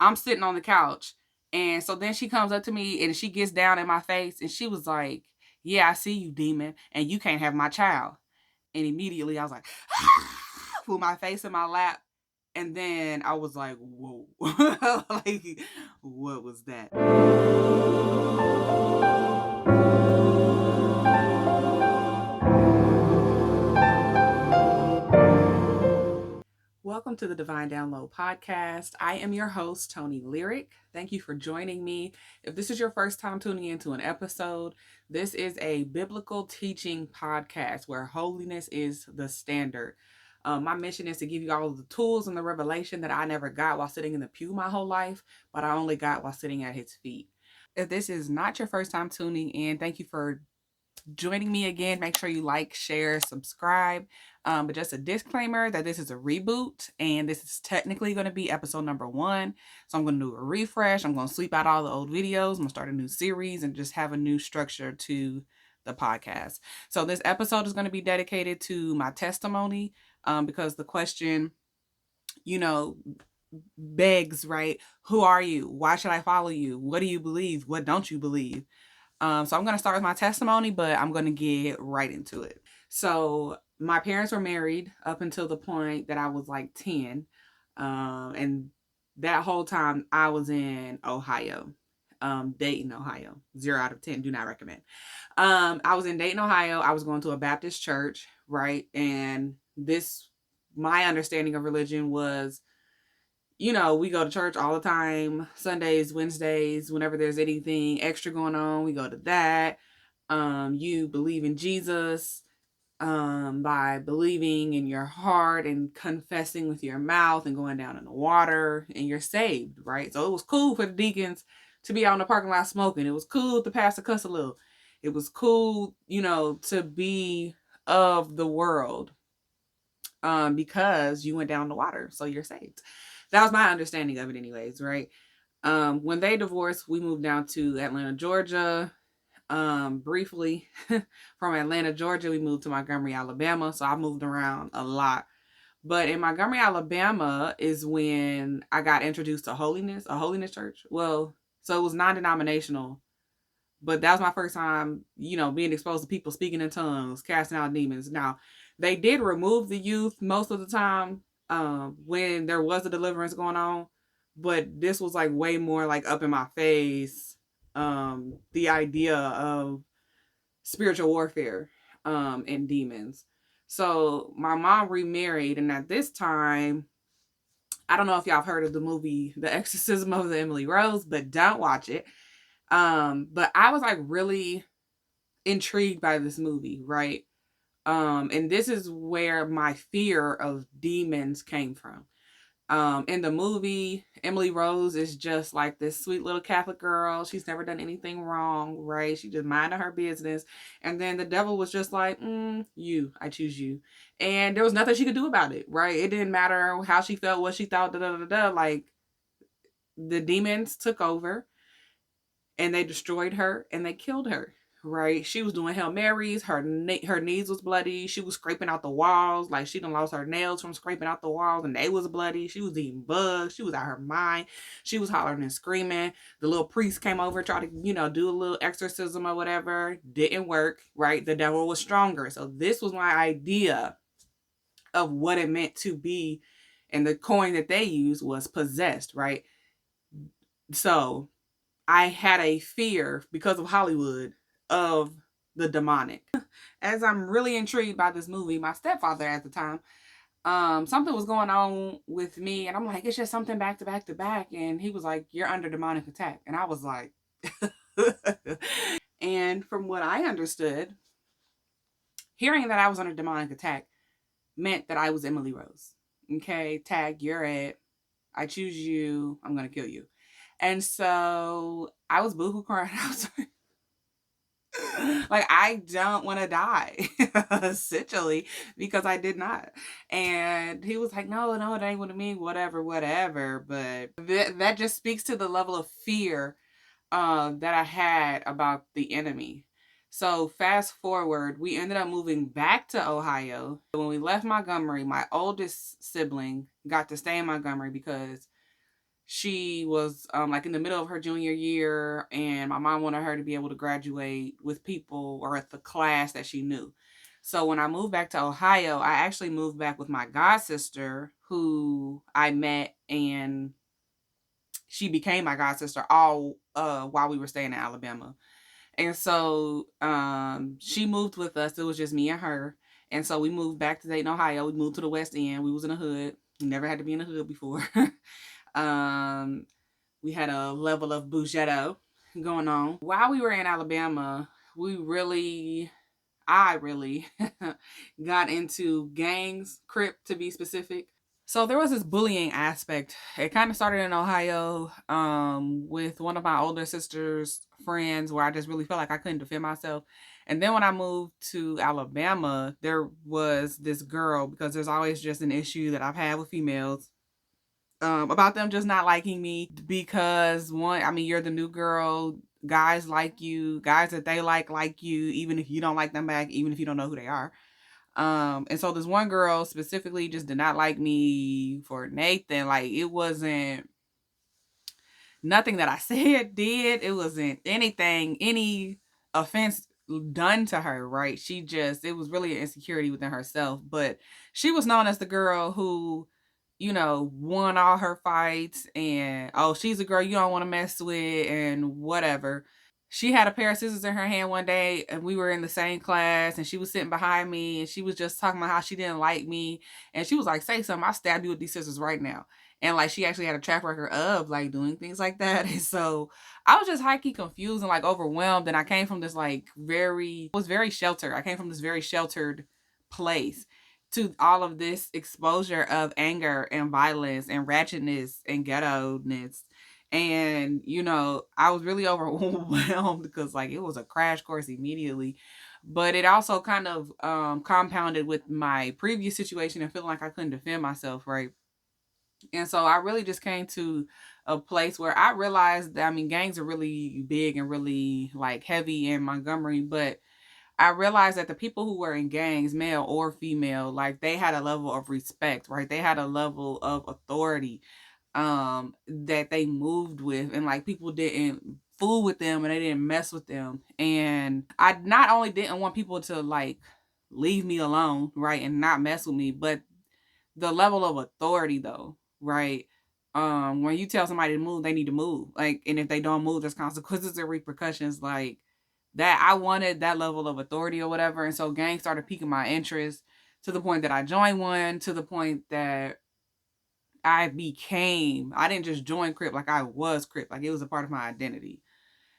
I'm sitting on the couch. And so then she comes up to me and she gets down in my face and she was like, yeah, I see you, demon, and you can't have my child. And immediately I was like, put my face in my lap. And then I was like, whoa, like, what was that? Welcome to the Divine Download Podcast. I am your host, Tony Lyric. Thank you for joining me. If this is your first time tuning into an episode, this is a biblical teaching podcast where holiness is the standard. My mission is to give you all of the tools and the revelation that I never got while sitting in the pew my whole life, but I only got while sitting at his feet. If this is not your first time tuning in, thank you for joining me again. Make sure you like, share, subscribe. But just a disclaimer that this is a reboot and this is technically going to be episode number 1. So I'm going to do a refresh. I'm going to sweep out all the old videos. I'm going to start a new series and just have a new structure to the podcast. So this episode is going to be dedicated to my testimony because the question, begs, right? Who are you? Why should I follow you? What do you believe? What don't you believe? So I'm going to start with my testimony, but I'm going to get right into it. So my parents were married up until the point that I was like 10. And that whole time I was in Ohio, Dayton, Ohio. 0 out of 10. Do not recommend. I was in Dayton, Ohio. I was going to a Baptist church, right? And my understanding of religion was, we go to church all the time, Sundays, Wednesdays, whenever there's anything extra going on, we go to that. You believe in Jesus by believing in your heart and confessing with your mouth and going down in the water, and you're saved, right? So it was cool for the deacons to be out in the parking lot smoking. It was cool to pass the cuss a little. It was cool, to be of the world because you went down the water, so you're saved. That was my understanding of it anyways, right? When they divorced, we moved down to Atlanta, Georgia. Briefly, from Atlanta, Georgia, we moved to Montgomery, Alabama. So I moved around a lot. But in Montgomery, Alabama is when I got introduced to a holiness church. Well, so it was non-denominational, but that was my first time, being exposed to people speaking in tongues, casting out demons. Now, they did remove the youth most of the time when there was a deliverance going on, but this was like way more like up in my face. The idea of spiritual warfare and demons. So my mom remarried, and at this time, I don't know if y'all have heard of the movie The Exorcism of the Emily Rose, but don't watch it. But I was like really intrigued by this movie, right? And this is where my fear of demons came from. In the movie, Emily Rose is just like this sweet little Catholic girl. She's never done anything wrong, right? She just minded her business. And then the devil was just like, I choose you. And there was nothing she could do about it, right? It didn't matter how she felt, what she thought, Like, the demons took over and they destroyed her and they killed her. Right, she was doing Hail Marys. Her knees was bloody. She was scraping out the walls, like she done lost her nails from scraping out the walls, and they was bloody. She was eating bugs. She was out her mind. She was hollering and screaming. The little priest came over, tried to, do a little exorcism or whatever. Didn't work. Right, the devil was stronger. So this was my idea of what it meant to be, and the coin that they used was possessed. Right, so I had a fear because of Hollywood of the demonic. As I'm really intrigued by this movie, my stepfather at the time, something was going on with me, and I'm like, it's just something back to back to back, and he was like, you're under demonic attack, and I was like, and from what I understood, hearing that I was under demonic attack meant that I was Emily Rose. Okay, tag, you're it. I choose you. I'm gonna kill you. And so I was boohoo crying. I was like, I don't want to die, essentially, because I did not. And he was like, no, it ain't what I mean, whatever. But that just speaks to the level of fear that I had about the enemy. So fast forward, we ended up moving back to Ohio. When we left Montgomery, my oldest sibling got to stay in Montgomery because she was like in the middle of her junior year, and my mom wanted her to be able to graduate with people or at the class that she knew. So when I moved back to Ohio, I actually moved back with my god sister, who I met, and she became my god sister all while we were staying in Alabama. And so she moved with us. It was just me and her. And so we moved back to Dayton, Ohio. We moved to the West End. We was in the hood. We never had to be in the hood before. um, we had a level of bougetto going on. While we were in Alabama, I really got into gangs, Crip to be specific. So there was this bullying aspect. It kind of started in Ohio with one of my older sister's friends, where I just really felt like I couldn't defend myself. And then when I moved to Alabama, there was this girl, because there's always just an issue that I've had with females, about them just not liking me because, one, I mean, you're the new girl. Guys like you, guys that they like you, even if you don't like them back, even if you don't know who they are. And so this one girl specifically just did not like me for Nathan. Like, it wasn't nothing that I said, did. It wasn't any offense done to her, right? It was really an insecurity within herself. But she was known as the girl who, won all her fights, and, oh, she's a girl you don't want to mess with and whatever. She had a pair of scissors in her hand one day, and we were in the same class, and she was sitting behind me, and she was just talking about how she didn't like me. And she was like, "Say something, I'll stab you with these scissors right now." And like, she actually had a track record of like doing things like that. And so I was just high key confused and like overwhelmed. And I came from this like was very sheltered. I came from this very sheltered place to all of this exposure of anger and violence and ratchetness and ghetto ness. And I was really overwhelmed because like it was a crash course immediately. But it also kind of compounded with my previous situation and feeling like I couldn't defend myself, right? And so I really just came to a place where I realized that, I mean, gangs are really big and really like heavy in Montgomery, but I realized that the people who were in gangs, male or female, like, they had a level of respect, right? They had a level of authority that they moved with, and like people didn't fool with them and they didn't mess with them. And I not only didn't want people to like leave me alone, right, and not mess with me, but the level of authority though, right? When you tell somebody to move, they need to move. Like, and if they don't move, there's consequences and repercussions. Like that, I wanted that level of authority or whatever. And so gangs started piquing my interest to the point that I joined one, to the point that I didn't just join Crip, like I was Crip. Like, it was a part of my identity.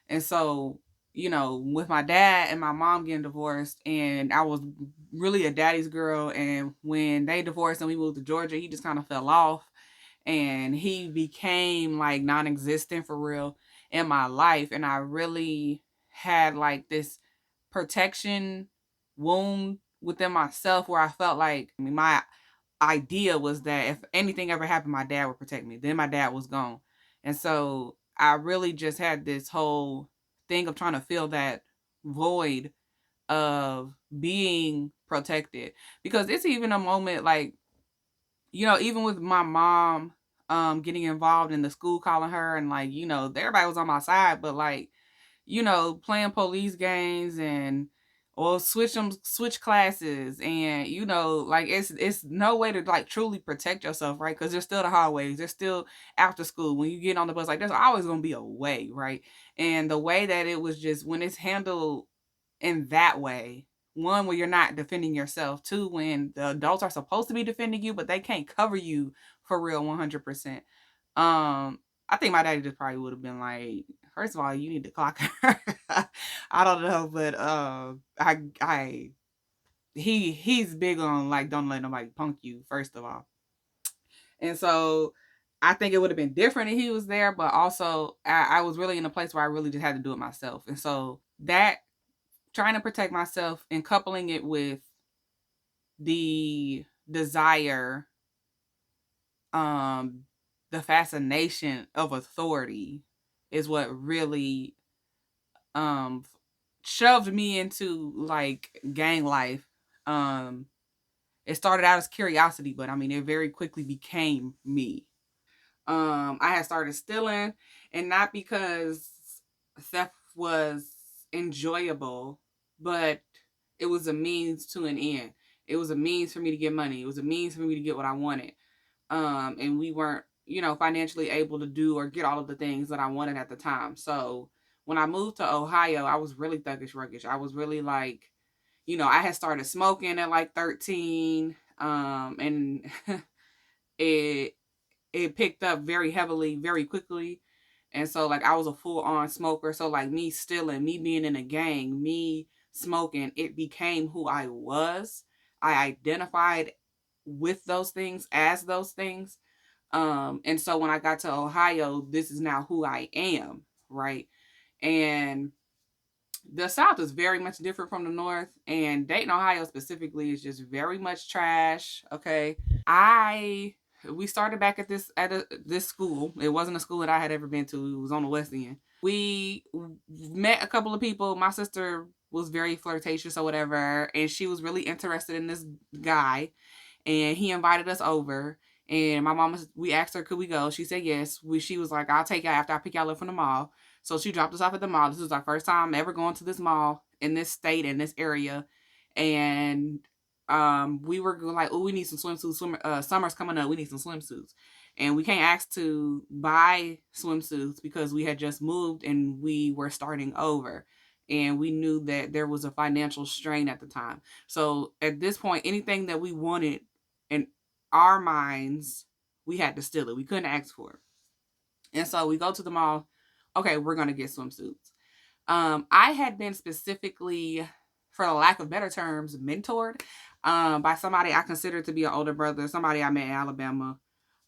And so, with my dad and my mom getting divorced, and I was really a daddy's girl. And when they divorced and we moved to Georgia, he just kind of fell off, and he became like non existent for real in my life. And I really had like this protection wound within myself where I felt like my idea was that if anything ever happened, my dad would protect me. Then my dad was gone. And so I really just had this whole thing of trying to fill that void of being protected. Because it's even a moment like, even with my mom getting involved in the school, calling her, and like, everybody was on my side, but like, playing police games and or switch classes, and like it's no way to like truly protect yourself, right? Because there's still the hallways, there's still after school when you get on the bus, like there's always gonna be a way, right? And the way that it was just when it's handled in that way, one, where you're not defending yourself, two, when the adults are supposed to be defending you but they can't cover you for real 100%. I think my daddy just probably would have been like, first of all, you need to clock her. I don't know, but he's big on like, don't let nobody punk you, first of all. And so I think it would have been different if he was there, but also I was really in a place where I really just had to do it myself. And so that, trying to protect myself and coupling it with the desire, um the fascination of authority, is what really um shoved me into like gang life. It started out as curiosity, but I mean, it very quickly became me. I had started stealing, and not because theft was enjoyable, but it was a means to an end. It was a means for me to get money. It was a means for me to get what I wanted. And we weren't, financially able to do or get all of the things that I wanted at the time. So when I moved to Ohio, I was really thuggish, ruggish. I was really like, I had started smoking at like 13. And it it picked up very heavily, very quickly. And so like I was a full on smoker. So like me stealing, me being in a gang, me smoking, it became who I was. I identified with those things as those things. And so when I got to Ohio, this is now who I am, right? And the South is very much different from the North, and Dayton, Ohio specifically is just very much trash. Okay, I we started back at this school. It wasn't a school that I had ever been to. It was on the West End. We met a couple of people. My sister was very flirtatious or whatever, and she was really interested in this guy, and he invited us over. And my mama, we asked her, could we go? She said yes. She was like, I'll take you after I pick y'all up from the mall. So she dropped us off at the mall. This was our first time ever going to this mall in this state, in this area. And we were like, oh, we need some swimsuits. Summer's coming up. We need some swimsuits. And we can't ask to buy swimsuits because we had just moved and we were starting over. And we knew that there was a financial strain at the time. So at this point, anything that we wanted in our minds, we had to steal it. We couldn't ask for it. And so we go to the mall. Okay, we're going to get swimsuits. I had been specifically, for the lack of better terms, mentored by somebody I considered to be an older brother, somebody I met in Alabama,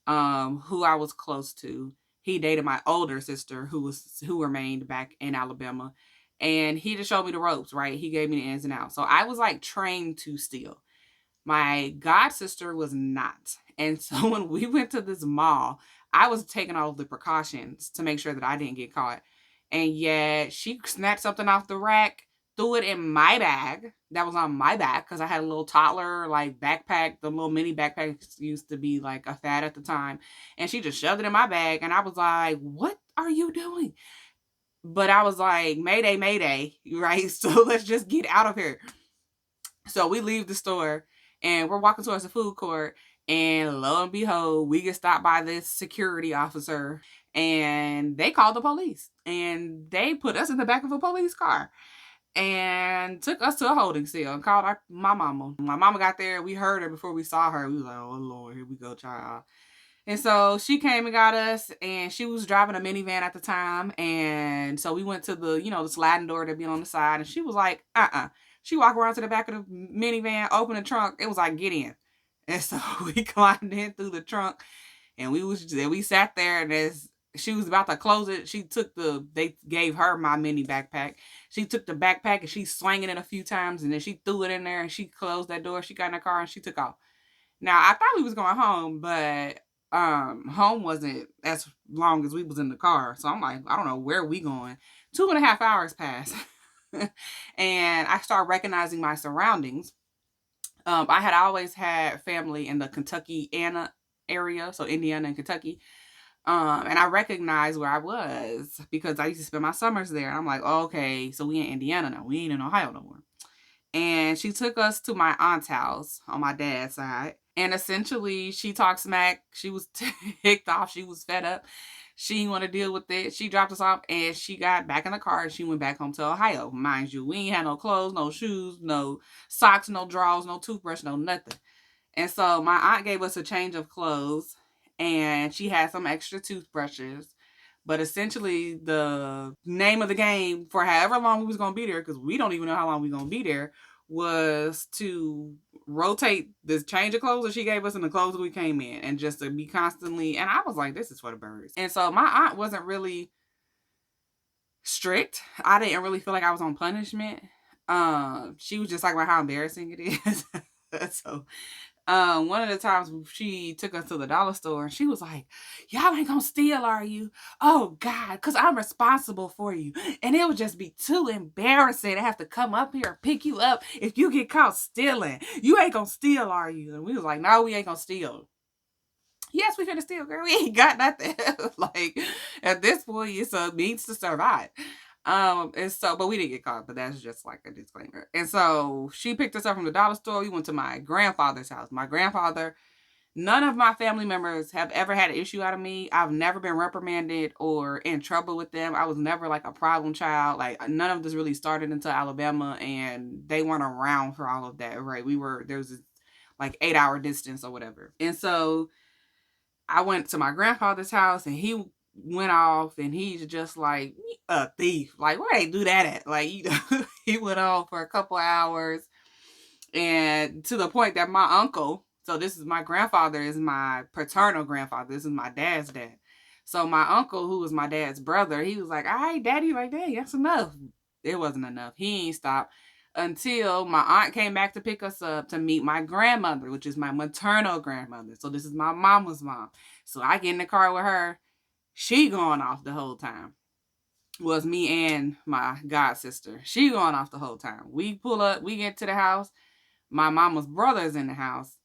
who I was close to. He dated my older sister, who remained back in Alabama, and he just showed me the ropes. Right, he gave me the ins and outs. So I was like trained to steal. My god sister was not. And so when we went to this mall, I was taking all of the precautions to make sure that I didn't get caught. And yet she snatched something off the rack, threw it in my bag that was on my back because I had a little toddler like backpack. The little mini backpacks used to be like a fad at the time. And she just shoved it in my bag. And I was like, what are you doing? But I was like, Mayday, Mayday, right? So let's just get out of here. So we leave the store and we're walking towards the food court. And lo and behold, we get stopped by this security officer and they called the police. And they put us in the back of a police car and took us to a holding cell and called my mama. My mama got there. We heard her before we saw her. We was like, oh, Lord, here we go, child. And so she came and got us, and she was driving a minivan at the time. And so we went to the sliding door that be on the side. And she was like, She walked around to the back of the minivan, opened the trunk. It was like, get in. And so we climbed in through the trunk, and we sat there, and as she was about to close it, they gave her my mini backpack. She took the backpack and she swung it a few times, and then she threw it in there and she closed that door. She got in her car and she took off. Now I thought we was going home, but home wasn't as long as we was in the car. So I'm like, I don't know where we going. 2.5 hours passed. And I started recognizing my surroundings. I had always had family in the Kentucky-Anna area, so Indiana and Kentucky. And I recognized where I was because I used to spend my summers there. And I'm like, okay, so we in Indiana now. We ain't in Ohio no more. And she took us to my aunt's house on my dad's side. And essentially, she talked smack. She was ticked off. She was fed up. She didn't want to deal with it. She dropped us off and she got back in the car and she went back home to Ohio. Mind you, we ain't had no clothes, no shoes, no socks, no drawers, no toothbrush, no nothing. And so my aunt gave us a change of clothes and she had some extra toothbrushes. But essentially, the name of the game for however long we was going to be there, because we don't even know how long we going to be there, was to rotate this change of clothes that she gave us and the clothes that we came in, and just to be constantly. And I was like, this is for the birds. And so my aunt wasn't really strict. I didn't really feel like I was on punishment. She was just like, well, how embarrassing it is. So one of the times she took us to the dollar store and she was like, y'all ain't gonna steal, are you? Oh God, because I'm responsible for you. And it would just be too embarrassing to have to come up here and pick you up if you get caught stealing. You ain't gonna steal, are you? And we was like, no, we ain't gonna steal. Yes, we finna steal, girl. We ain't got nothing. Like at this point, it's a means to survive. And so, but we didn't get caught, but that's just like a disclaimer. And so she picked us up from the dollar store. We went to my grandfather's house. My grandfather, none of my family members have ever had an issue out of me. I've never been reprimanded or in trouble with them. I was never like a problem child. Like none of this really started until Alabama, and they weren't around for all of that, right? There was this like 8 hour distance or whatever. And so I went to my grandfather's house, and he went off, and he's just like a thief. Like, where they do that at? Like, he went off for a couple hours, and to the point that my uncle, so this is my grandfather, is my paternal grandfather. This is my dad's dad. So my uncle, who was my dad's brother, he was like, all right, daddy, like, dang, that's enough. It wasn't enough. He ain't stopped until my aunt came back to pick us up to meet my grandmother, which is my maternal grandmother. So this is my mama's mom. So I get in the car with her. She going off the whole time. Was me and my god sister. She going off the whole time. We pull up, we get to the house. My mama's brother's in the house.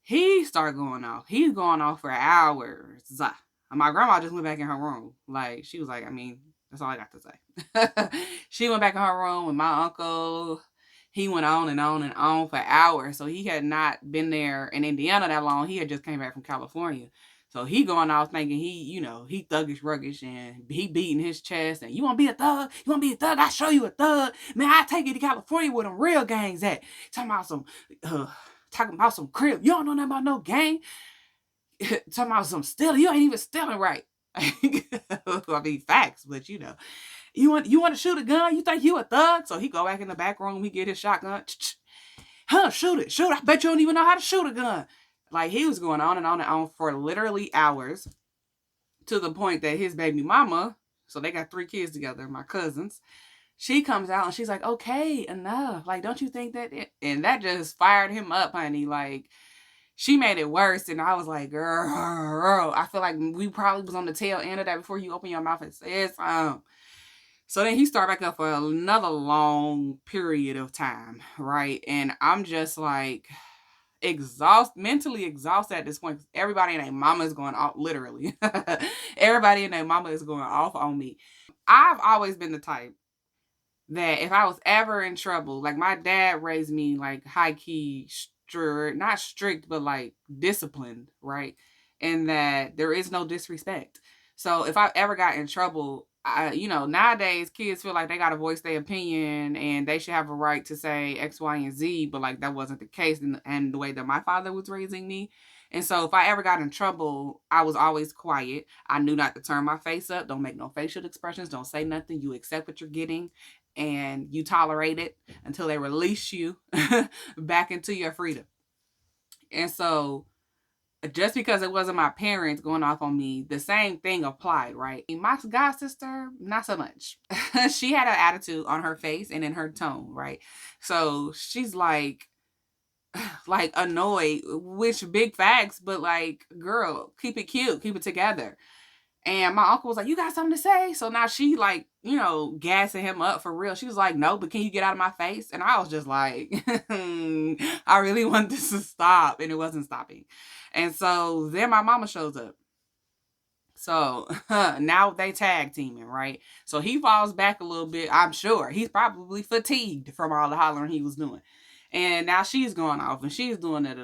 He started going off. He's going off for hours. And my grandma just went back in her room. Like, she was like, I mean, that's all I got to say. She went back in her room with my uncle. He went on and on and on for hours. So he had not been there in Indiana that long. He had just came back from California. So he going off thinking he thuggish, ruggish, and he beating his chest. And you want to be a thug? You want to be a thug? I show you a thug. Man, I take you to California where them real gangs at. Talking about some crib. You don't know nothing about no gang. Talking about some stealing. You ain't even stealing right. I mean, facts, but you want to shoot a gun? You think you a thug? So he go back in the back room. He get his shotgun. Huh? Shoot it. I bet you don't even know how to shoot a gun. Like, he was going on and on and on for literally hours, to the point that his baby mama, so they got 3 kids together, my cousins, she comes out and she's like, okay, enough. Like, don't you think that and that just fired him up, honey. Like, she made it worse. And I was like, girl, I feel like we probably was on the tail end of that before you open your mouth and say something. So then he started back up for another long period of time, right? And I'm just like, mentally exhausted at this point. Everybody and their mama is going off, literally. Everybody and their mama is going off on me. I've always been the type that if I was ever in trouble, like, my dad raised me like high key strict, not strict, but like disciplined, right? And that there is no disrespect. So if I ever got in trouble, nowadays kids feel like they got to voice their opinion and they should have a right to say X, Y, and Z, but like that wasn't the case and the way that my father was raising me. And so if I ever got in trouble, I was always quiet. I knew not to turn my face up. Don't make no facial expressions. Don't say nothing. You accept what you're getting and you tolerate it until they release you back into your freedom. And so just because it wasn't my parents going off on me, the same thing applied, right? My god sister, not so much. She had an attitude on her face and in her tone, right? So she's like annoyed, which big facts, but like, girl, keep it cute, keep it together. And my uncle was like, you got something to say? So now she like, gassing him up for real. She was like, no, but can you get out of my face? And I was just like, I really want this to stop. And it wasn't stopping. And so then my mama shows up. So now they tag teaming, right? So he falls back a little bit. I'm sure he's probably fatigued from all the hollering he was doing. And now she's going off and she's doing it.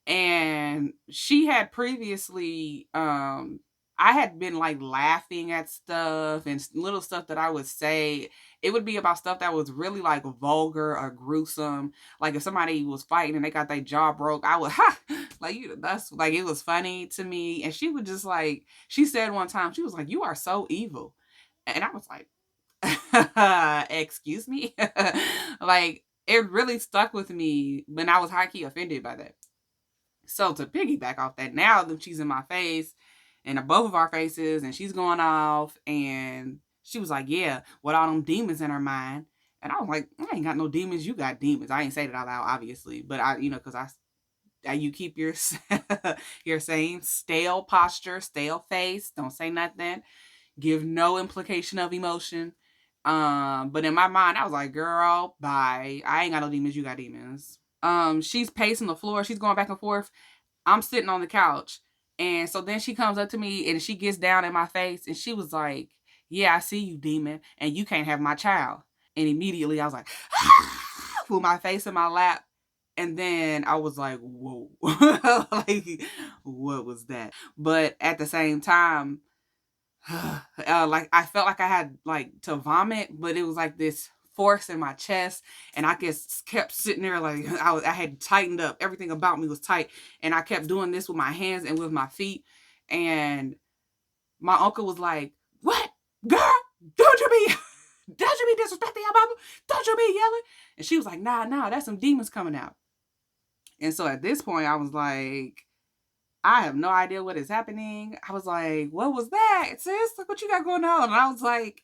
And she had previously, I had been like laughing at stuff and little stuff that I would say. It would be about stuff that was really like vulgar or gruesome. Like if somebody was fighting and they got their jaw broke, I would that's like, it was funny to me. And she would just like, she said one time, she was like, you are so evil. And I was like, excuse me. Like, it really stuck with me when I was high key offended by that. So to piggyback off that, now that she's in my face and both of our faces, and she's going off, and she was like, yeah, with all them demons in her mind. And I was like, I ain't got no demons. You got demons. I ain't say that out loud, obviously, but because you keep your your same stale posture, stale face. Don't say nothing. Give no implication of emotion. But in my mind, I was like, girl, bye. I ain't got no demons. You got demons. She's pacing the floor. She's going back and forth. I'm sitting on the couch. And so then she comes up to me and she gets down in my face and she was like, yeah, I see you, demon, and you can't have my child. And immediately I was like, with my face in my lap. And then I was like, whoa, like, what was that? But at the same time, like I felt like I had like to vomit, but it was like this force in my chest, and I just kept sitting there like I had tightened up. Everything about me was tight, and I kept doing this with my hands and with my feet. And my uncle was like, "What, girl? Don't you be, don't you be disrespecting your mama? Don't you be yelling?" And she was like, "Nah, that's some demons coming out." And so at this point, I was like, I have no idea what is happening. I was like, what was that, sis? Like, what you got going on? And I was like,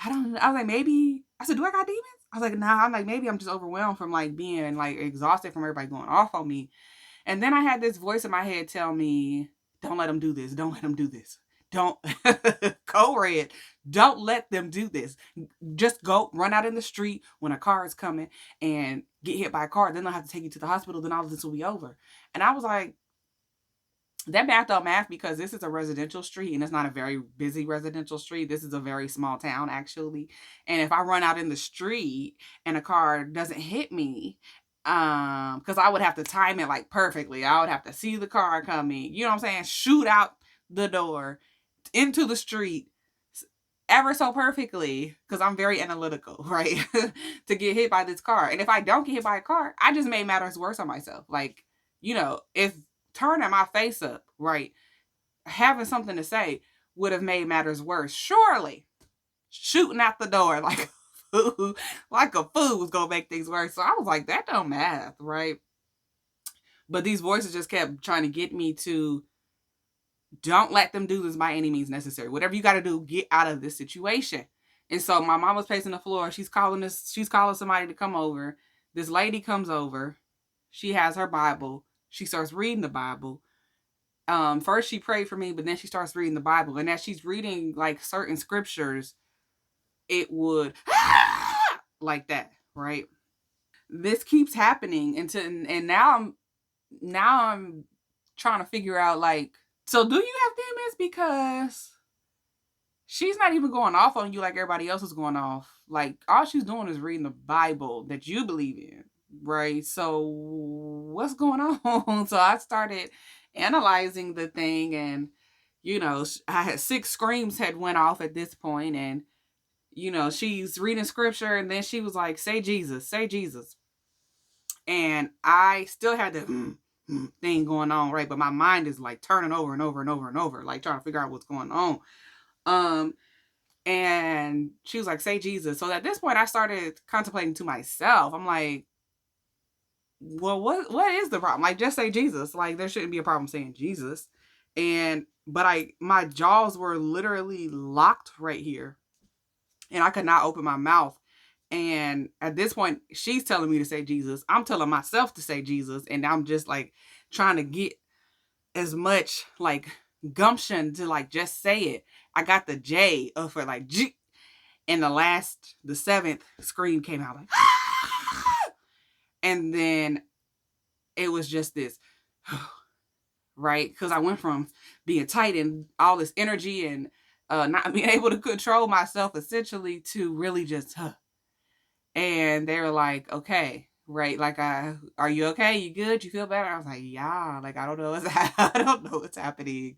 I don't know. I was like, maybe. I said, do I got demons? I was like, nah. I'm like, maybe I'm just overwhelmed from like being like exhausted from everybody going off on me. And then I had this voice in my head tell me, don't let them do this. Don't let them do this. Don't, code red. Don't let them do this. Just go run out in the street when a car is coming and get hit by a car. Then they'll have to take you to the hospital. Then all of this will be over. And I was like, that math don't math because this is a residential street and it's not a very busy residential street. This is a very small town, actually. And if I run out in the street and a car doesn't hit me, because I would have to time it like perfectly. I would have to see the car coming, you know what I'm saying? Shoot out the door into the street ever so perfectly, because I'm very analytical, right? To get hit by this car. And if I don't get hit by a car, I just made matters worse on myself. Like, if turning my face up, right, having something to say would have made matters worse. Surely, shooting out the door like a fool, was gonna make things worse. So I was like, that don't math, right? But these voices just kept trying to get me to, don't let them do this by any means necessary. Whatever you got to do, get out of this situation. And so my mom was pacing the floor. She's calling somebody to come over. This lady comes over. She has her Bible. She starts reading the Bible. First she prayed for me, but then she starts reading the Bible. And as she's reading like certain scriptures, it would like that, right? This keeps happening and now I'm trying to figure out, like, so do you have demons? Because she's not even going off on you like everybody else is going off. Like, all she's doing is reading the Bible that you believe in, right? So what's going on? So I started analyzing the thing, and I had 6 screams had went off at this point, and she's reading scripture, and then she was like, say Jesus, say Jesus. And I still had the thing going on, right? But my mind is like turning over and over and over and over, like trying to figure out what's going on. And she was like, say Jesus. So at this point I started contemplating to myself. I'm like, well, what is the problem? Like, just say Jesus. Like, there shouldn't be a problem saying Jesus. But my jaws were literally locked right here, and I could not open my mouth. And at this point, she's telling me to say Jesus. I'm telling myself to say Jesus. And I'm just like trying to get as much like gumption to like just say it. I got the J up for like G. And the 7th scream came out like, and then it was just this, right? Because I went from being tight and all this energy and not being able to control myself essentially to really just, And they were like, okay, right? Like, are you okay? You good? You feel better? I was like, yeah. Like, I don't know what's happening,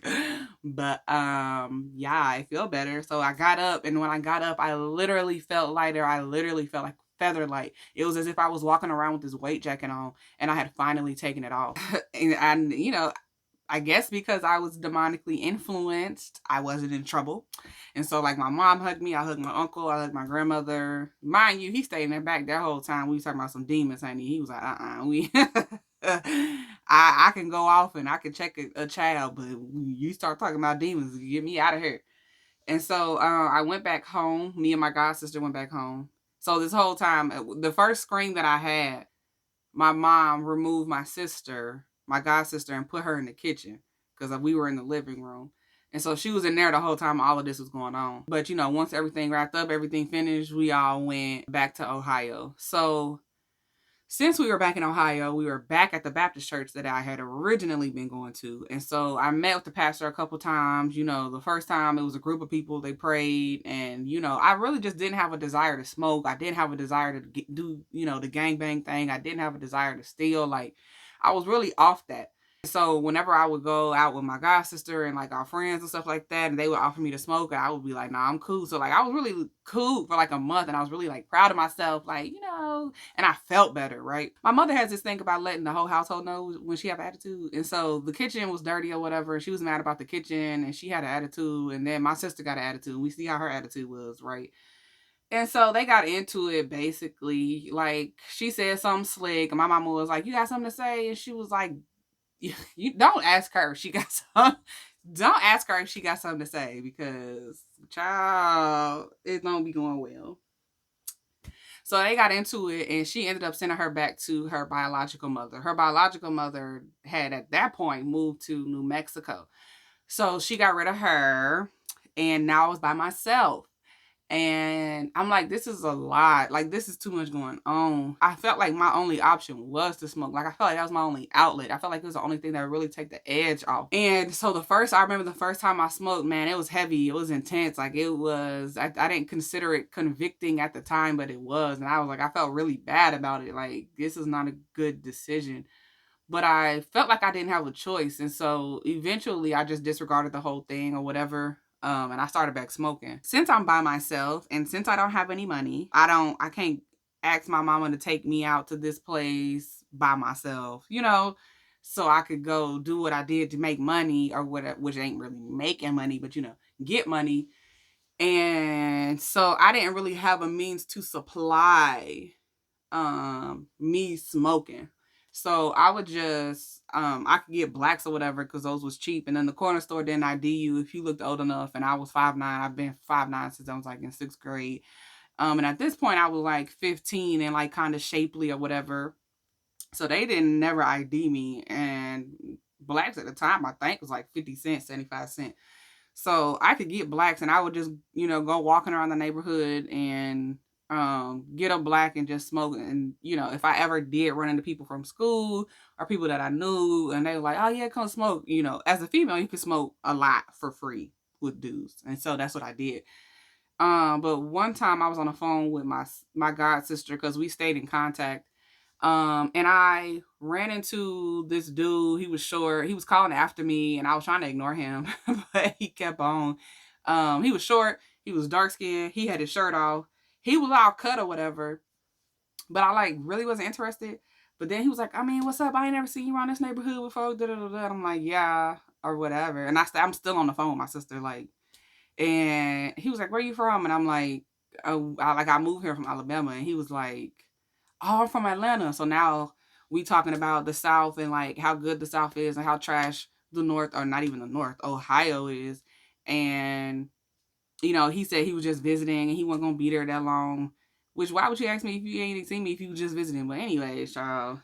but yeah, I feel better. So I got up, and when I got up, I literally felt lighter. I literally felt like feather light. It was as if I was walking around with this weight jacket on, and I had finally taken it off. And I guess because I was demonically influenced, I wasn't in trouble. And so, like, my mom hugged me. I hugged my uncle. I hugged my grandmother. Mind you, he stayed in there back that whole time. We was talking about some demons, honey. He was like, we... I can go off and I can check a child, but you start talking about demons, get me out of here. And so I went back home. Me and my god sister went back home. So this whole time, the first scream that I had, my mom removed my god sister, and put her in the kitchen because we were in the living room. And so she was in there the whole time all of this was going on. But, once everything wrapped up, everything finished, we all went back to Ohio. So Since we were back in Ohio, we were back at the Baptist church that I had originally been going to. And so I met with the pastor a couple times. The first time it was a group of people, they prayed. And, I really just didn't have a desire to smoke. I didn't have a desire to do, the gangbang thing. I didn't have a desire to steal. Like, I was really off that. So whenever I would go out with my god sister and like our friends and stuff like that, and they would offer me to smoke, I would be like, "Nah, I'm cool." So like I was really cool for like a month, and I was really like proud of myself, like and I felt better, right? My mother has this thing about letting the whole household know when she have attitude, and so the kitchen was dirty or whatever, and she was mad about the kitchen, and she had an attitude, and then my sister got an attitude, and we see how her attitude was, right? And so they got into it basically. Like she said something slick, and my mama was like, "You got something to say?" And she was like, you don't ask her if she got some. Don't ask her if she got something to say because, child, it don't be going well. So they got into it, and she ended up sending her back to her biological mother. Her biological mother had at that point moved to New Mexico. So she got rid of her, and now I was by myself. And I'm like, this is a lot. Like, this is too much going on. I felt like my only option was to smoke. Like, I felt like that was my only outlet. I felt like it was the only thing that would really take the edge off. And so I remember the first time I smoked, man, it was heavy. It was intense. Like, I didn't consider it convicting at the time, but it was. And I was like, I felt really bad about it. Like, this is not a good decision. But I felt like I didn't have a choice. And so eventually I just disregarded the whole thing or whatever. And I started back smoking. Since I'm by myself and since I don't have any money, I can't ask my mama to take me out to this place by myself, so I could go do what I did to make money or whatever, which ain't really making money, but get money. And so I didn't really have a means to supply me smoking. So I would just I could get blacks or whatever because those was cheap. And then the corner store didn't ID you if you looked old enough. And I was 5'9". I've been 5'9" since I was like in 6th grade. And at this point I was like 15 and like kind of shapely or whatever. So they didn't never ID me. And blacks at the time I think was like 50 cents, 75 cents. So I could get blacks and I would just, go walking around the neighborhood and get a black and just smoke. And, if I ever did run into people from school or people that I knew and they were like, "Oh yeah, come smoke," as a female, you can smoke a lot for free with dudes. And so that's what I did. But one time I was on the phone with my god sister because we stayed in contact. And I ran into this dude. He was short. He was calling after me, and I was trying to ignore him, but he kept on. He was short. He was dark skinned. He had his shirt off. He was all cut or whatever, but I like really wasn't interested. But then he was like, "I mean, what's up? I ain't never seen you around this neighborhood before." Da, da, da, da. I'm like, "Yeah," or whatever. And I'm still on the phone with my sister, like, and he was like, "Where you from?" And I'm like, "Oh, I moved here from Alabama." And he was like, "Oh, I'm from Atlanta." So now we talking about the South and like how good the South is and how trash the North, or not even the North, Ohio is. And he said he was just visiting and he wasn't gonna be there that long. Which, why would you ask me if you ain't seen me if you was just visiting? But anyways, child.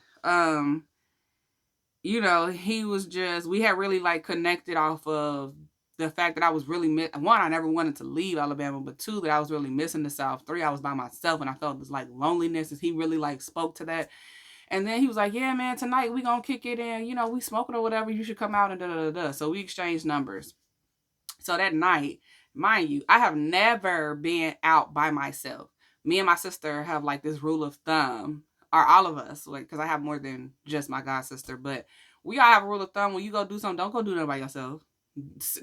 He was just, we had really like connected off of the fact that I was really one, I never wanted to leave Alabama, but two, that I was really missing the South. Three, I was by myself and I felt this like loneliness, and he really like spoke to that. And then he was like, "Yeah, man, tonight we gonna kick it in, we smoking or whatever, you should come out," and da da da da. So we exchanged numbers. So that night, mind you, I have never been out by myself. Me and my sister have like this rule of thumb, or all of us, like, because I have more than just my god sister, but we all have a rule of thumb: when you go do something, don't go do that by yourself.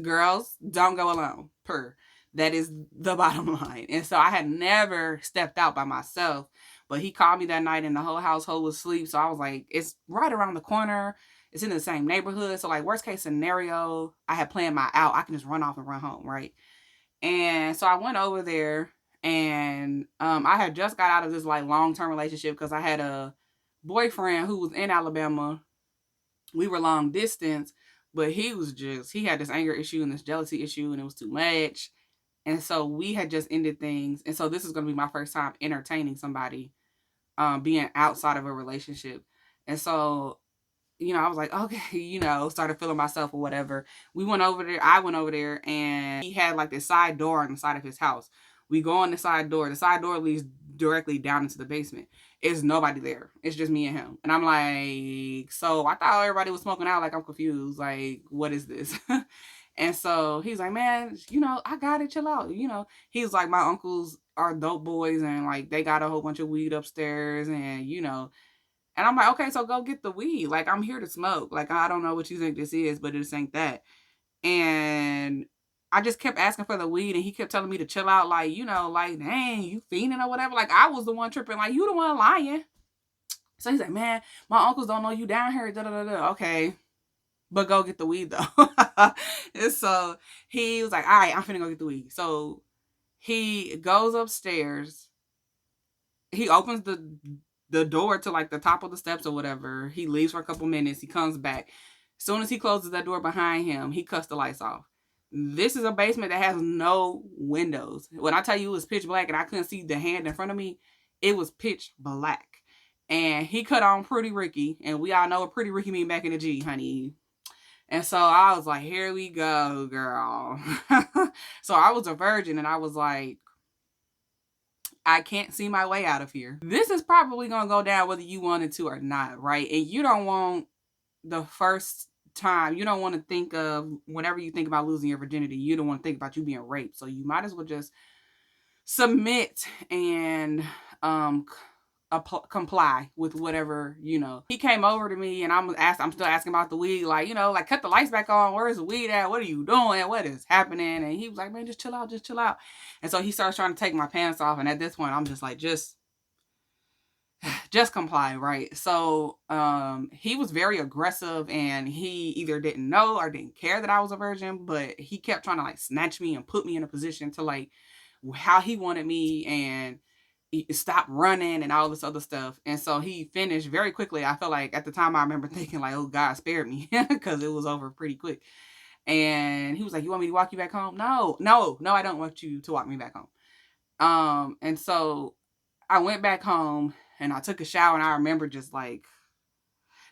Girls, don't go alone. That is the bottom line. And so I had never stepped out by myself, but he called me that night and the whole household was asleep. So I was like, it's right around the corner. It's in the same neighborhood. So like, worst case scenario, I had planned my out. I can just run off and run home, right? And so I went over there, and I had just got out of this like long-term relationship because I had a boyfriend who was in Alabama. We were long distance, but he had this anger issue and this jealousy issue, and it was too much. And so we had just ended things. And so this is going to be my first time entertaining somebody, being outside of a relationship. And so, I was like, okay, started feeling myself or whatever. We went over there. I went over there, and he had like this side door on the side of his house. We go on the side door. The side door leads directly down into the basement. It's nobody there. It's just me and him. And I'm like, so I thought everybody was smoking out. Like, I'm confused. Like, what is this? And so he's like, man, I got it. Chill out. He's like, my uncles are dope boys and like they got a whole bunch of weed upstairs and. And I'm like, okay, so go get the weed. Like, I'm here to smoke. Like, I don't know what you think this is, but this ain't that. And I just kept asking for the weed, and he kept telling me to chill out. Like, like, dang, you fiending or whatever. Like, I was the one tripping. Like, you the one lying. So he's like, man, my uncles don't know you down here. Da da da da. Okay, but go get the weed though. And so he was like, all right, I'm finna go get the weed. So he goes upstairs. He opens the door to like the top of the steps or whatever. He leaves for a couple minutes. He comes back. As soon as he closes that door behind him, he cuts the lights off. This is a basement that has no windows. When I tell you it was pitch black and I couldn't see the hand in front of me, it was pitch black. And he cut on Pretty Ricky, and we all know what Pretty Ricky mean back in the G, honey. And so I was like, here we go, girl. So I was a virgin, and I was like, I can't see my way out of here. This is probably going to go down whether you wanted to or not, right? And you don't want the first time, you don't want to think of, whenever you think about losing your virginity, you don't want to think about you being raped. So you might as well just submit and comply with whatever. He came over to me and I'm still asking about the weed, like, like, cut the lights back on, where's the weed at, what are you doing, what is happening? And he was like, man, just chill out. And so he starts trying to take my pants off, and at this point I'm just like, just comply, right? So he was very aggressive, and he either didn't know or didn't care that I was a virgin, but he kept trying to like snatch me and put me in a position to like how he wanted me, and stop running and all this other stuff. And so he finished very quickly. I felt like at the time I remember thinking like, oh, God spared me, because it was over pretty quick. And he was like, you want me to walk you back home? No, I don't want you to walk me back home. And so I went back home and I took a shower, and I remember just like,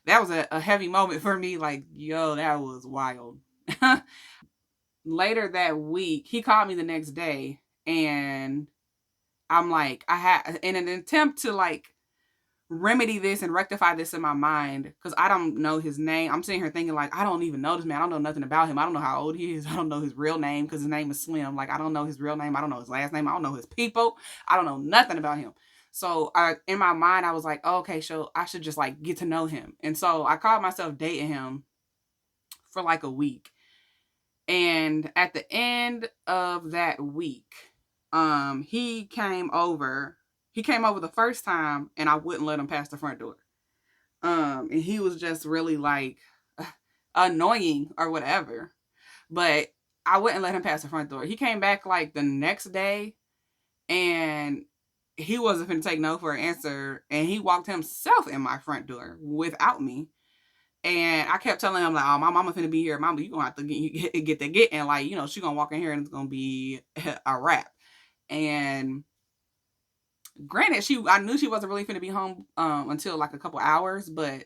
that was a heavy moment for me. Like, yo, that was wild. Later that week, he called me the next day, and I'm like, I had, in an attempt to like remedy this and rectify this in my mind, because I don't know his name. I'm sitting here thinking like, I don't even know this man. I don't know nothing about him. I don't know how old he is. I don't know his real name, because his name is Slim. Like, I don't know his real name. I don't know his last name. I don't know his people. I don't know nothing about him. So in my mind, I was like, oh, okay, so I should just like get to know him. And so I called myself dating him for like a week. And at the end of that week, he came over the first time, and I wouldn't let him pass the front door. And he was just really like annoying or whatever, but I wouldn't let him pass the front door. He came back like the next day, and he wasn't going to take no for an answer, and he walked himself in my front door without me. And I kept telling him like, oh, my mama finna be here. Mama, you gonna have to get that getting. Like, she gonna walk in here and it's gonna be a wrap. And granted, I knew she wasn't really finna be home until like a couple hours, but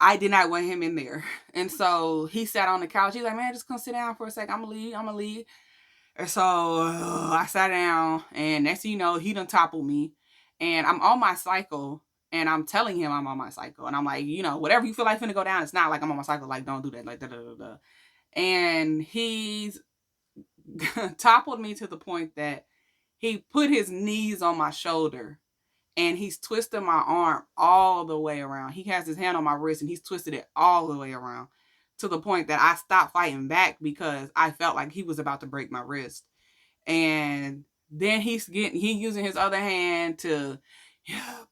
I did not want him in there. And so he sat on the couch. He's like, man, just come sit down for a sec. I'm gonna leave. And so I sat down, and next thing you know, he done toppled me, and I'm on my cycle. And I'm telling him I'm on my cycle. And I'm like, whatever you feel like finna go down, it's not like I'm on my cycle. Like, don't do that. Like, da da da da. And he's toppled me to the point that he put his knees on my shoulder, and he's twisted my arm all the way around. He has his hand on my wrist, and he's twisted it all the way around, to the point that I stopped fighting back because I felt like he was about to break my wrist. And then he's using his other hand to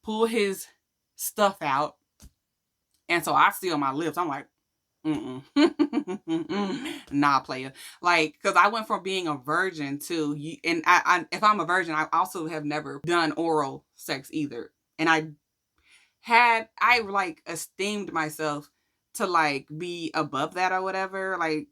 pull his stuff out. And so I seal my lips. I'm like, nah, player. Like, because I went from being a virgin to, and I if I'm a virgin, I also have never done oral sex either. And I like esteemed myself to like be above that or whatever. Like,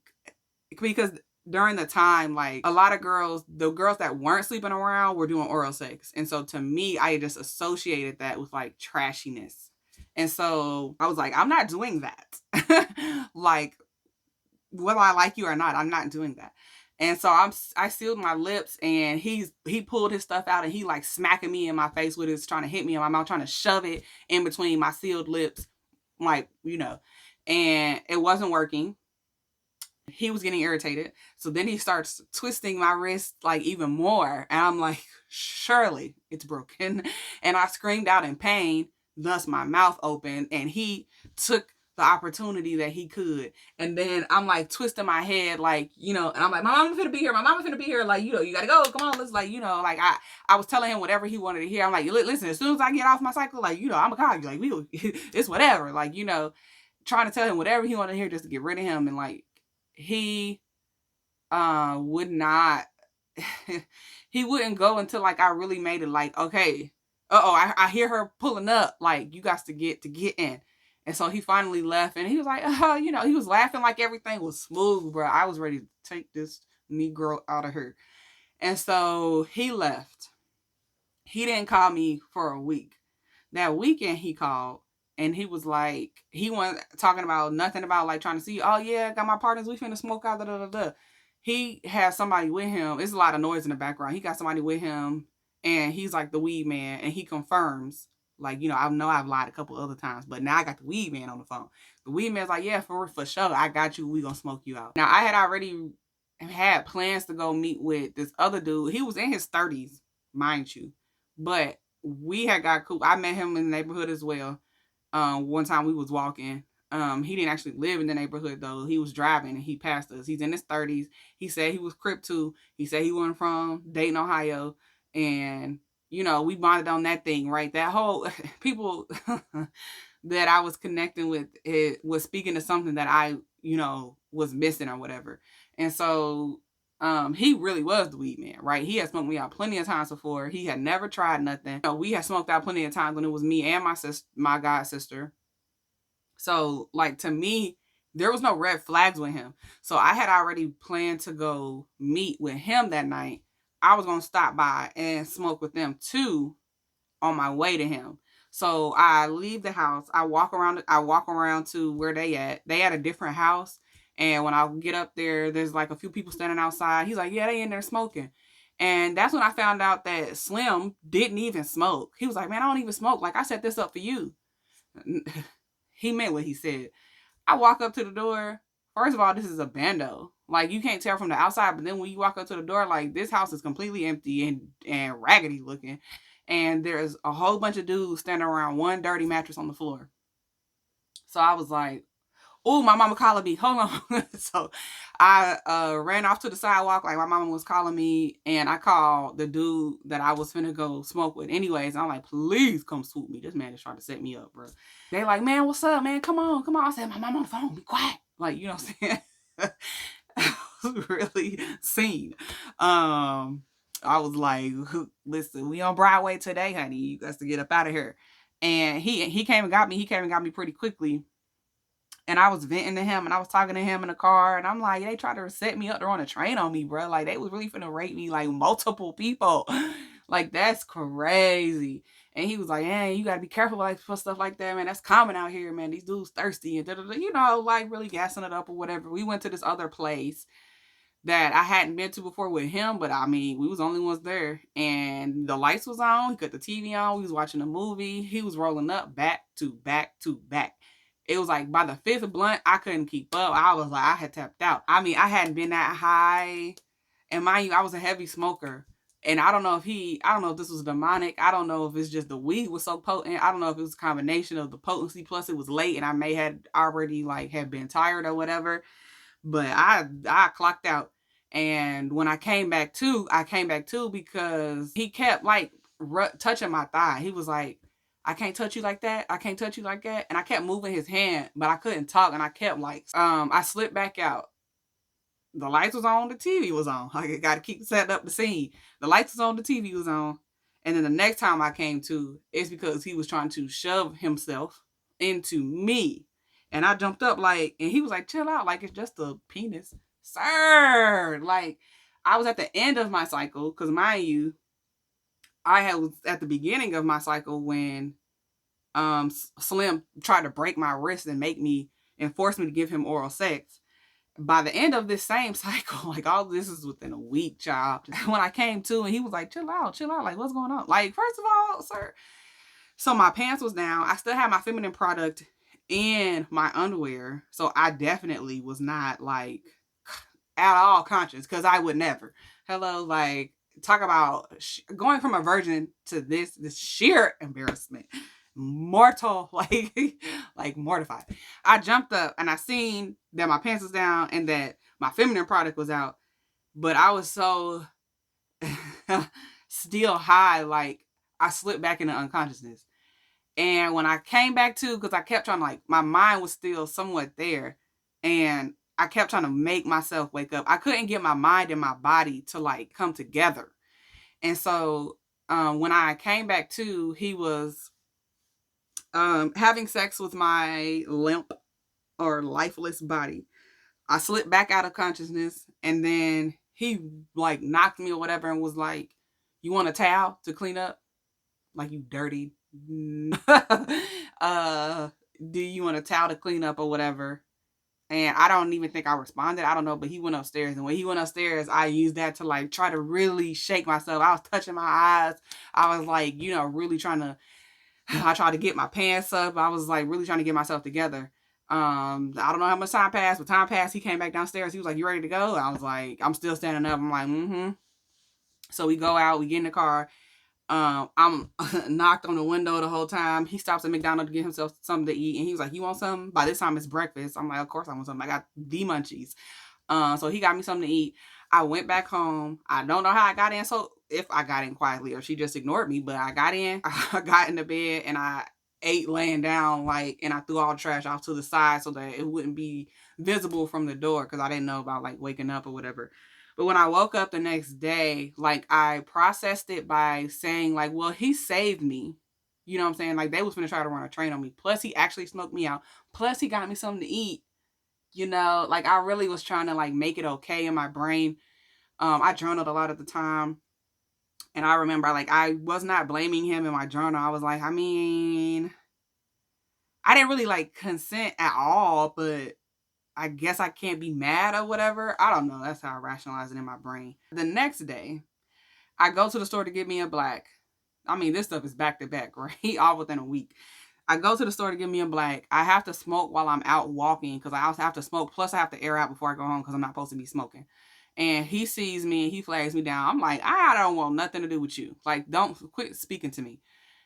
because during the time, like, a lot of the girls that weren't sleeping around were doing oral sex. And so to me, I just associated that with like trashiness. And so I was like, I'm not doing that. Like, whether I like you or not, I'm not doing that. And so I sealed my lips, and he pulled his stuff out, and he like smacking me in my face with his, trying to hit me in my mouth, trying to shove it in between my sealed lips, like, and it wasn't working. He was getting irritated. So then he starts twisting my wrist like even more. And I'm like, surely it's broken. And I screamed out in pain, thus my mouth opened, and he took the opportunity that he could. And then I'm like twisting my head, like, and I'm like, my mama finna be here. My mama finna be here. Like, you gotta go. Come on. Let's, like, like I was telling him whatever he wanted to hear. I'm like, listen, as soon as I get off my cycle, like, I'm a call you. Like, it's whatever. Like, trying to tell him whatever he wanted to hear just to get rid of him. And like, he would not he wouldn't go until like I really made it like, okay, I hear her pulling up, like, you got to get in. And so he finally left, and he was like, he was laughing like everything was smooth, bro. I was ready to take this Negro out of her. And so he left. He didn't call me for a week. That weekend he called, and he was like, he wasn't talking about nothing about like trying to see, oh yeah, got my partners, we finna smoke out, da da da da. He has somebody with him. There's a lot of noise in the background. He got somebody with him, and he's like the weed man, and he confirms, like, I know I've lied a couple other times, but now I got the weed man on the phone. The weed man's like, yeah, for sure, I got you. We gonna smoke you out. Now, I had already had plans to go meet with this other dude. He was in his 30s, mind you, but we had got cool. I met him in the neighborhood as well. One time we was walking. He didn't actually live in the neighborhood though. He was driving and he passed us. He's in his 30s. He said he was Crip too. He said he wasn't from Dayton, Ohio. And, we bonded on that thing, right? That whole people that I was connecting with, it was speaking to something that I, was missing or whatever. And so he really was the weed man, right? He had smoked me out plenty of times before. He had never tried nothing. We had smoked out plenty of times when it was me and my god sister. So, like, to me, there was no red flags with him. So I had already planned to go meet with him that night. I was gonna stop by and smoke with them too on my way to him. So I leave the house. I walk around to where they at. They at a different house. And when I get up there, there's like a few people standing outside. He's like, yeah, they in there smoking. And that's when I found out that Slim didn't even smoke. He was like, man, I don't even smoke. Like, I set this up for you. He meant what he said. I walk up to the door. First of all, this is a bando. Like, you can't tell from the outside, but then when you walk up to the door, like, this house is completely empty and raggedy looking. And there's a whole bunch of dudes standing around one dirty mattress on the floor. So I was like, oh, my mama calling me. Hold on. So I ran off to the sidewalk like my mama was calling me, and I called the dude that I was finna go smoke with anyways. I'm like, please come swoop me. This man is trying to set me up, bro. They like, man, what's up, man? Come on. I said, my mama on the phone. Be quiet. Like, you know what I'm saying? I was really seen. I was like, listen, we on Broadway today, honey. You got to get up out of here. And he came and got me. He came and got me pretty quickly. And I was venting to him, and I was talking to him in the car, and I'm like, they tried to set me up. They're on a train on me, bro. Like, they was really finna rape me, like, multiple people. Like, that's crazy. And he was like, hey, you gotta be careful like for stuff like that, man. That's common out here, man. These dudes thirsty and like really gassing it up or whatever. We went to this other place that I hadn't been to before with him, but I mean, we was the only ones there, and the lights was on. He got the TV on. We was watching a movie. He was rolling up back to back to back. It was like by the fifth blunt, I couldn't keep up. I was like, I had tapped out. I mean, I hadn't been that high, and mind you, I was a heavy smoker. And I don't know if this was demonic. I don't know if it's just the weed was so potent. I don't know if it was a combination of the potency plus it was late and I may had already like have been tired or whatever. But I clocked out. And when I came back to because he kept like touching my thigh. He was like, I can't touch you like that. I can't touch you like that. And I kept moving his hand, but I couldn't talk. And I kept like, I slipped back out. The lights was on, the TV was on. I got to keep setting up the scene. The lights was on, the TV was on. And then the next time I came to, it's because he was trying to shove himself into me. And I jumped up like, and he was like, chill out. Like, it's just a penis. Sir! Like, I was at the end of my cycle, because mind you, I was at the beginning of my cycle when Slim tried to break my wrist and force me to give him oral sex. by the end of this same cycle, like all this is within a week, child. When I came to, and he was like, chill out, like what's going on? Like, first of all, sir. So my pants was down. I still had my feminine product in my underwear. So I definitely was not like at all conscious, because I would never. Hello, like talk about going from a virgin to this sheer embarrassment, mortal, like mortified. I jumped up and I seen that my pants was down and that my feminine product was out, but I was so still high, like I slipped back into unconsciousness. And when I came back to, because I kept trying to, like, my mind was still somewhat there, and I kept trying to make myself wake up. I couldn't get my mind and my body to like come together. And so when I came back to, he was having sex with my limp or lifeless body. I slipped back out of consciousness, and then he like knocked me or whatever and was like, "You want a towel to clean up? Like, you dirty." uh, do you want a towel to clean up or whatever? And I don't even think I responded. I don't know, but he went upstairs. And when he went upstairs, I used that to like try to really shake myself. I was touching my eyes. I was like, really trying to, I tried to get my pants up. I was like really trying to get myself together. I don't know how much time passed, but time passed. He came back downstairs. He was like, "You ready to go?" I was like, I'm still standing up. I'm like, mm-hmm. So we go out, we get in the car. I'm knocked on the window the whole time. He stops at McDonald's to get himself something to eat, and he was like, "You want something?" By this time, it's breakfast. I'm like, "Of course I want something. I got the munchies." So he got me something to eat. I went back home. I don't know how I got in. So if I got in quietly or she just ignored me, but I got in. I got in the bed and I ate laying down, like, and I threw all the trash off to the side so that it wouldn't be visible from the door, because I didn't know about like waking up or whatever. But when I woke up the next day, like I processed it by saying like, well, he saved me. You know what I'm saying? Like they was gonna try to run a train on me. Plus he actually smoked me out. Plus he got me something to eat. Like I really was trying to like make it okay in my brain. I journaled a lot at the time. And I remember like I was not blaming him in my journal. I was like, I mean, I didn't really like consent at all, but I guess I can't be mad or whatever. I don't know. That's how I rationalize it in my brain. The next day, I go to the store to get me a black. I mean, this stuff is back to back, right? All within a week. I go to the store to get me a black. I have to smoke while I'm out walking, because I also have to smoke. Plus, I have to air out before I go home, because I'm not supposed to be smoking. And he sees me and he flags me down. I'm like, I don't want nothing to do with you. Like, don't quit speaking to me.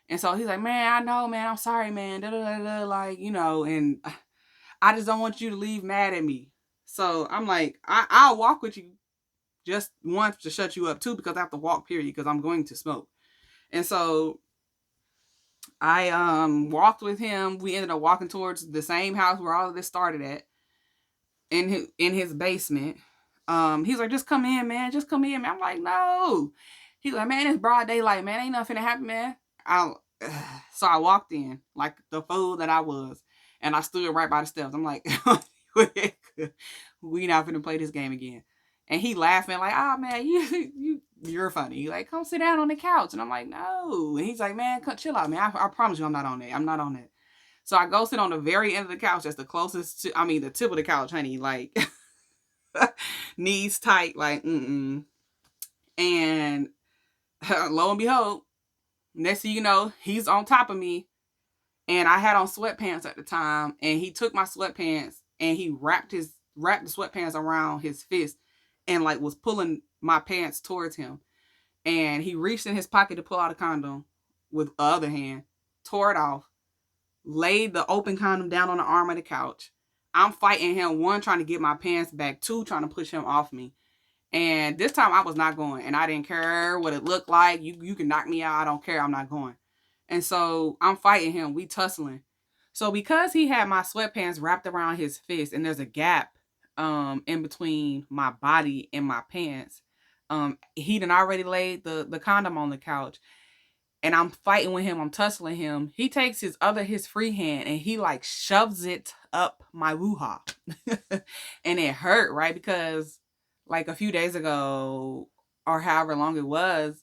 And so he's like, "Man, I know, man. I'm sorry, man." Da, da, da, da, like, and I just don't want you to leave mad at me. So I'm like, I'll walk with you just once to shut you up too, because I have to walk, period, because I'm going to smoke. And so I walked with him. We ended up walking towards the same house where all of this started at, in his basement. He's like, "Just come in, man. Just come in, man." I'm like, "No." He's like, "Man, it's broad daylight, man. Ain't nothing to happen, man." So I walked in like the fool that I was, and I stood right by the steps. I'm like, "We not finna play this game again." And he laughing like, "Oh man, you're funny. Like, come sit down on the couch." And I'm like, "No." And he's like, "Man, chill out, man. I promise you, I'm not on that. I'm not on that." So I go sit on the very end of the couch. That's the closest to, I mean, the tip of the couch, honey. Like, knees tight, like, mm-mm. And lo and behold, next thing you know, he's on top of me. And I had on sweatpants at the time. And he took my sweatpants and he wrapped the sweatpants around his fist and like was pulling my pants towards him. And he reached in his pocket to pull out a condom with the other hand, tore it off, laid the open condom down on the arm of the couch. I'm fighting him, one, trying to get my pants back, two, trying to push him off me. And this time I was not going, and I didn't care what it looked like. You can knock me out. I don't care. I'm not going. And so I'm fighting him. We tussling. So because he had my sweatpants wrapped around his fist, and there's a gap in between my body and my pants, he done already laid the condom on the couch. And I'm fighting with him. I'm tussling him. He takes his free hand and he like shoves it up my woo-ha. And it hurt, right? Because like a few days ago, or however long it was,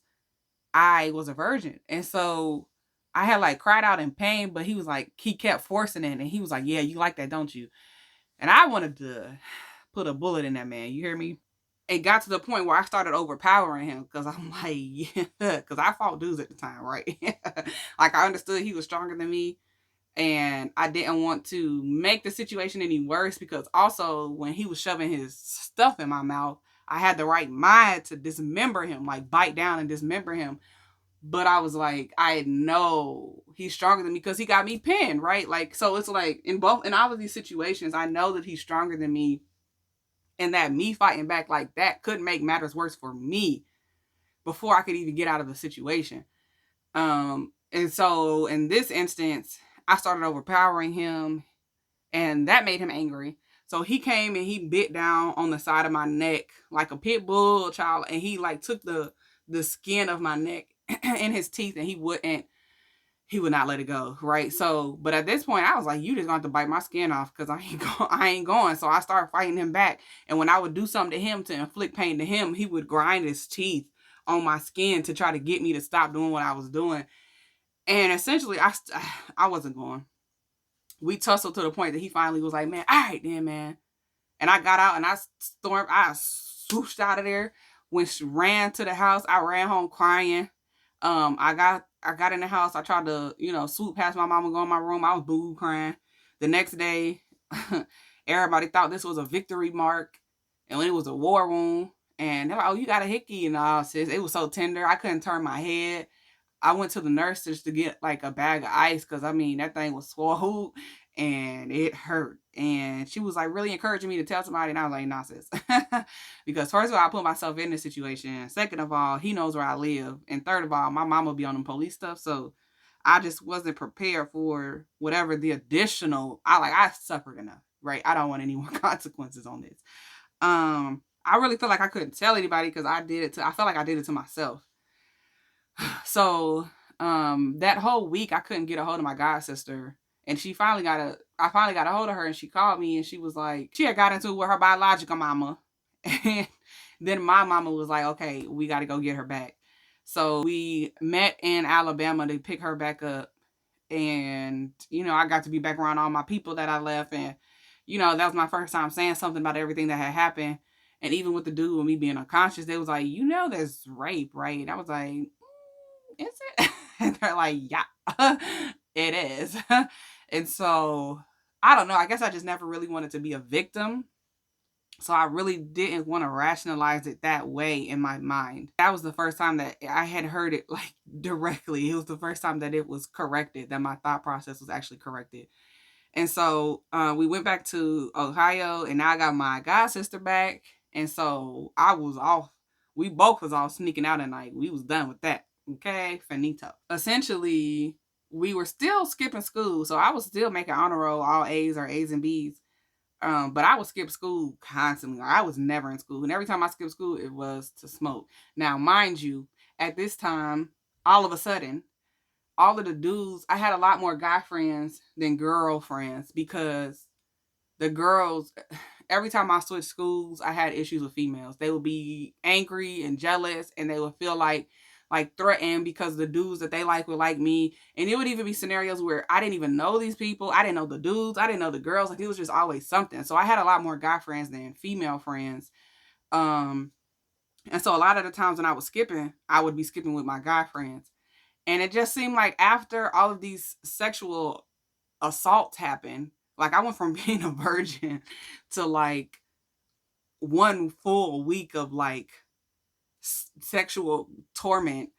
I was a virgin. And so I had like cried out in pain, but he kept forcing it. And he was like, "Yeah, you like that, don't you?" And I wanted to put a bullet in that man. You hear me? It got to the point where I started overpowering him because I'm like, yeah, because I fought dudes at the time, right? Like I understood he was stronger than me, and I didn't want to make the situation any worse because also when he was shoving his stuff in my mouth, I had the right mind to dismember him, like bite down and dismember him. But I was like, I know he's stronger than me because he got me pinned, right? Like, so it's like in all of these situations, I know that he's stronger than me, and that me fighting back like that could make matters worse for me before I could even get out of the situation. And so in this instance, I started overpowering him, and that made him angry. So he came and he bit down on the side of my neck like a pit bull child, and he like took the skin of my neck in his teeth, and he would not let it go, right? So, but at this point, I was like, "You just going to bite my skin off because I ain't going." So I started fighting him back, and when I would do something to him to inflict pain to him, he would grind his teeth on my skin to try to get me to stop doing what I was doing. And essentially, I wasn't going. We tussled to the point that he finally was like, "Man, all right then, man." And I got out and I swooshed out of there, ran to the house. I ran home crying. I got in the house. I tried to, swoop past my mama, go in my room. I was boo crying. The next day, everybody thought this was a victory mark, and when it was a war wound. And they're like, "Oh, you got a hickey," and all, sis. It was so tender. I couldn't turn my head. I went to the nurse just to get like a bag of ice because I mean that thing was swole and it hurt. And she was like really encouraging me to tell somebody, and I was like, "Nah, sis," because first of all, I put myself in this situation. Second of all, he knows where I live, and third of all, my mom will be on the police stuff, so I just wasn't prepared for whatever the additional. I suffered enough, right? I don't want any more consequences on this. I really feel like I couldn't tell anybody because I felt like I did it to myself. So that whole week I couldn't get a hold of my god sister, and I finally got a hold of her, and she called me, and she was like, she had got into it with her biological mama. And then my mama was like, "Okay, we got to go get her back." So we met in Alabama to pick her back up, and I got to be back around all my people that I left, and that was my first time saying something about everything that had happened. And even with the dude with me being unconscious, they was like, "There's rape, right?" And I was like, "Is it?" And they're like, "Yeah, it is." And so I don't know. I guess I just never really wanted to be a victim. So I really didn't want to rationalize it that way in my mind. That was the first time that I had heard it like directly. It was the first time that it was corrected, that my thought process was actually corrected. And so we went back to Ohio, and I got my god sister back. And so I was off. We both was all sneaking out at night. We was done with that. Okay, finito. Essentially, we were still skipping school, so I was still making honor roll, all A's or A's and B's. But I would skip school constantly. I was never in school, and every time I skipped school, it was to smoke. Now, mind you, at this time, all of a sudden, all of the dudes, I had a lot more guy friends than girlfriends because the girls, every time I switched schools, I had issues with females. They would be angry and jealous, and they would feel like threatened because the dudes that they like would like me. And it would even be scenarios where I didn't even know these people. I didn't know the dudes. I didn't know the girls. Like, it was just always something. So I had a lot more guy friends than female friends. And so a lot of the times when I was skipping, I would be skipping with my guy friends. And it just seemed like after all of these sexual assaults happened, like I went from being a virgin to like one full week of like sexual torment.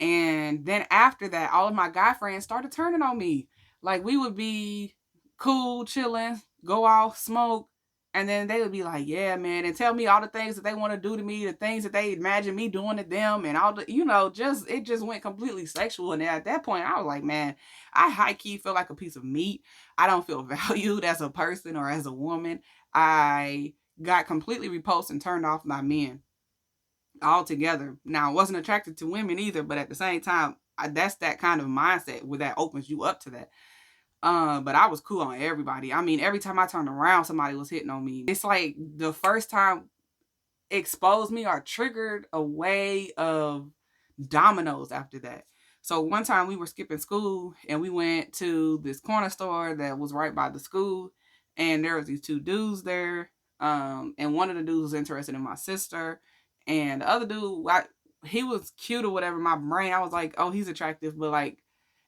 And then after that, all of my guy friends started turning on me. Like we would be cool, chilling, go off, smoke, and then they would be like, "Yeah, man," and tell me all the things that they want to do to me, the things that they imagine me doing to them, and all the, just it just went completely sexual. And at that point, I was like, "Man, I high key feel like a piece of meat. I don't feel valued as a person or as a woman." I got completely repulsed and turned off by men altogether. Now, I wasn't attracted to women either, but at the same time, that's that kind of mindset where that opens you up to that. But I was cool on everybody. I mean, every time I turned around, somebody was hitting on me. It's like the first time exposed me or triggered a way of dominoes after that. So one time we were skipping school, and we went to this corner store that was right by the school, and there was these two dudes there. And one of the dudes was interested in my sister, and the other dude, he was cute or whatever. My brain, I was like, oh, he's attractive, but like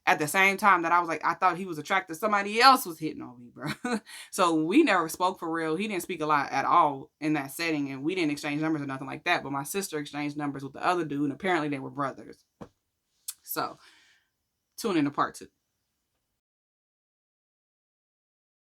at the same time that I was like, I thought he was attractive, somebody else was hitting on me, bro. So we never spoke for real. He didn't speak a lot at all in that setting, and we didn't exchange numbers or nothing like that. But my sister exchanged numbers with the other dude, and apparently they were brothers. So tune in to part 2.